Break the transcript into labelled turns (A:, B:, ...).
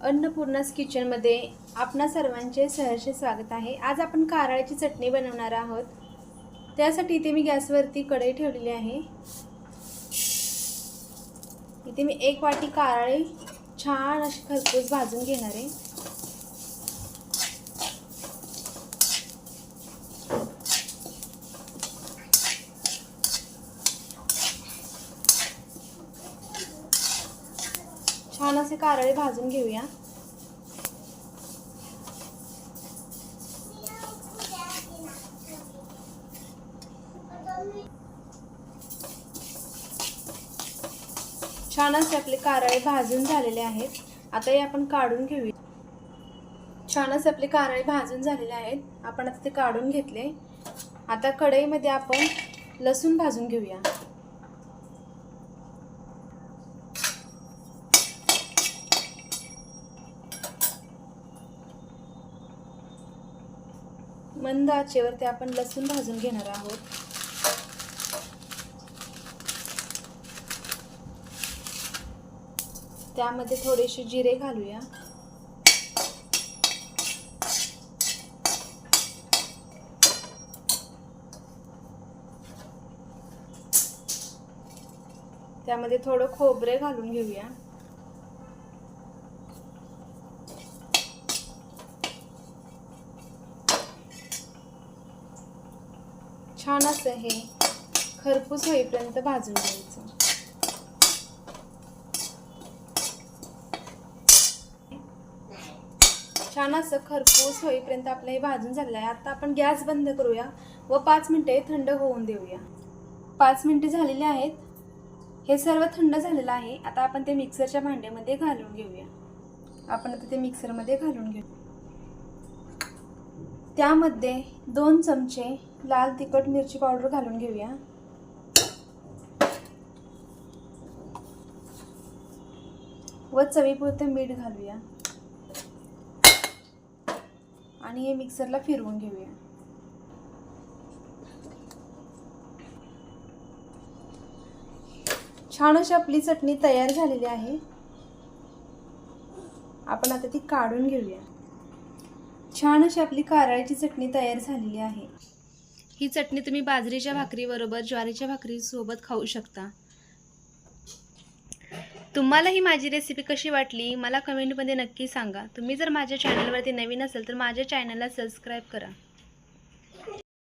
A: अन्नपूर्णास किचनमध्ये आपणा सर्वांचे सहर्ष स्वागत आहे। आज आपण कारळ्याची चटणी बनवणार आहोत। त्यासाठी इथे मी गॅसवरती कढई ठेवलेली आहे। इथे मी 1 वाटी कारळे छान अशी खरपूस भाजून घेणार आहे। छान असे कारळे भाजून घेऊया। छान असे आपले कारळे भाजून झालेले आहेत। आता हे आपण काढून घेऊया। छान असे आपले कारळे भाजून झालेले आहेत। आपण आता ते काढून घेतले। आता कढईमध्ये आपण लसूण भाजून घेऊया। मंद आचेवरती आपण लसूण भाजून घेणार आहोत। त्यामध्ये थोडेसे जिरे घालूया। त्यामध्ये थोडं खोबरे घालून घेऊया। छान असं हे खरपूस होईपर्यंत भाजून घ्यायचं। छान असं खरपूस होईपर्यंत आपलं हे भाजून झालेलं आहे। आता आपण गॅस बंद करूया व 5 मिनिटे थंड होऊन देऊया। 5 मिनिटे झालेले आहेत। हे सर्व थंड झालेलं आहे। आता आपण ते मिक्सरच्या भांड्यामध्ये घालून घेऊया। आपण आता ते मिक्सरमध्ये घालून घेऊ। त्यामध्ये 2 चमचे लाल तिखट मिरची पावडर घालून घेऊया। व चवीपुरते मीठ घालूया आणि हे मिक्सरला फिरवून घेऊया। छान अशी आपली चटणी तयार झालेली आहे। आपण आता ती काढून घेऊया। छान अशी आपली कारळ्याची चटणी तयार झालेली आहे। ही चटणी तुम्ही बाजरीच्या भाकरीबरोबर ज्वारीच्या भाकरीसोबत खाऊ शकता। तुम्हाला ही माझी रेसिपी कशी वाटली मला कमेंटमध्ये नक्की सांगा। तुम्ही जर माझ्या चॅनलवरती नवीन असाल तर माझ्या चॅनलला सबस्क्राइब करा।